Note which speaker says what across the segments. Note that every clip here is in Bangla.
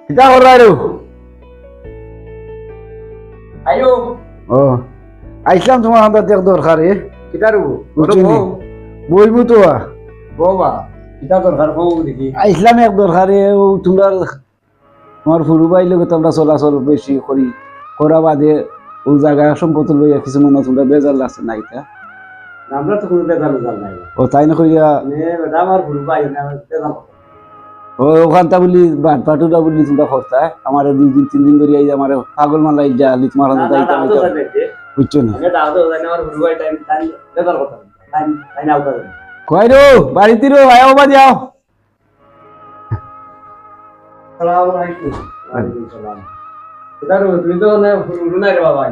Speaker 1: কিতা কররা রে
Speaker 2: আইও
Speaker 1: ও আইসলাম তোমার হাতে দেখ দরকার এ
Speaker 2: কিতারু
Speaker 1: বইমু তো
Speaker 2: বাবা কিতা দরকার হও দেখি
Speaker 1: আইসলাম এক দরকার এ ও তোমরা তোমার ফুরু ভাই লোক তোমরা চলাচল বেশি করি করা বাদে ও জায়গা সম্পত্তি লইয়া কিছু মনে তোমরা বেজার লাগছে না এটা
Speaker 2: আমরা তো কোনো বেজাল নাই
Speaker 1: ও তাই না কইয়া
Speaker 2: বেটা আমার ভুল ভাই না বেজাল
Speaker 1: ও ওখানটা বলি বাট পাটুটা বলি তোমরা করতা আমার 2 দিন 3 দিন ধরে এই আমার পাগল মালাই যা আলি তোমার হাতে তাই বুঝছো না
Speaker 2: আমি দাও দাও জানি আমার ভুল ভাই টাইম টাইম বেজাল কথা টাইম টাইম আউট করে
Speaker 1: কই রো বাড়িতে রো আয়ো বা যাও
Speaker 2: আসসালামু আলাইকুম ওয়ালাইকুম সালাম কিতারু তুমি তো না ভুল না রে বাবা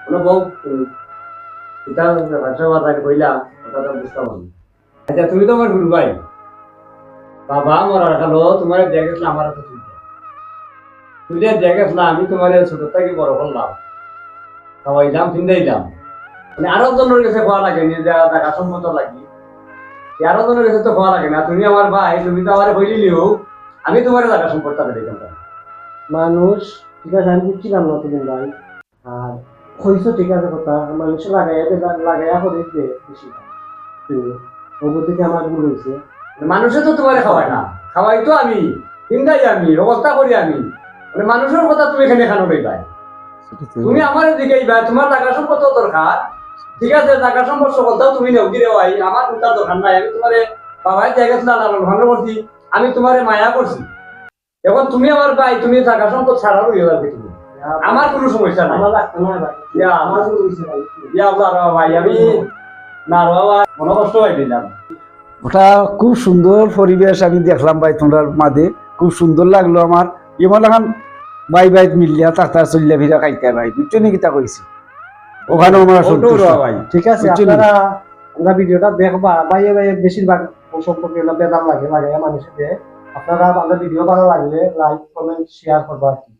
Speaker 2: কোনো বউ কিতা ভাষা কথা কইলা কথা তো বুঝতাম না আচ্ছা তুমি তো আমার ভুল ভাই বাবা আমার রাখালো তোমার দেখেছিলাম আমার তো তুই দেখেছিলাম আমি তোমার ছোট থেকে বড় করলাম খাওয়াইলাম ফিন্দাইলাম মানে আরো জনের কাছে খাওয়া লাগে নিজে টাকা সম্মত লাগি আরো জনের কাছে তো খাওয়া লাগে না তুমি আমার ভাই তুমি তো আমার বলিলিও আমি তোমার টাকা সম্পদ টাকা দিতাম
Speaker 3: মানুষ ঠিক আছে আমি বুঝছিলাম না তুমি ভাই আর হইছো ঠিক আছে কথা মানুষ লাগাইয়া করে দিতে বেশি ওগুলো থেকে আমার ভুল হয়েছে
Speaker 2: মানুষে তো তোমার খাওয়ায় না খাওয়াই তো আমি ফিন্দাই আমি অবস্থা করি আমি মানে মানুষের কথা তুমি এখানে খানো ভাই তুমি আমার দিকে তোমার টাকা সম্পদ দরকার ঠিক আছে টাকা সম্পদ সকলটাও তুমি নেও গিরে ভাই আমার কোনটা দরকার নাই আমি তোমার বাবাই জায়গা ভালো করছি আমি তোমার মায়া করছি এখন তুমি আমার ভাই তুমি টাকা সম্পদ ছাড়া রয়ে যাবে তুমি আমার কোনো সমস্যা নাই
Speaker 3: আমার লাগতো না ভাই আমার ভুল হয়েছে ভাই
Speaker 2: ভাই আমি না বাবা মনে কষ্ট হয়ে দিলাম
Speaker 1: ওটা খুব সুন্দর পরিবেশ আমি দেখলাম ভাই তোমরার মাঝে খুব সুন্দর লাগলো আমার এমন এখন ভাই ভাই মিলিয়া তাতা চলিয়া ফিরা খাইতে ভাই বুঝছো নাকি তা কইছি ওখানে আমরা সন্তুষ্ট
Speaker 2: ভাই
Speaker 3: ঠিক আছে
Speaker 1: বুঝছেন?
Speaker 3: আপনারা আমরা ভিডিওটা দেখবা ভাইয়ে ভাইয়ে বেশিরভাগ সম্পর্কে বেদাম লাগে মানুষের আপনারা আমাদের ভিডিও ভালো লাগলে লাইক কমেন্ট শেয়ার করবা আর কি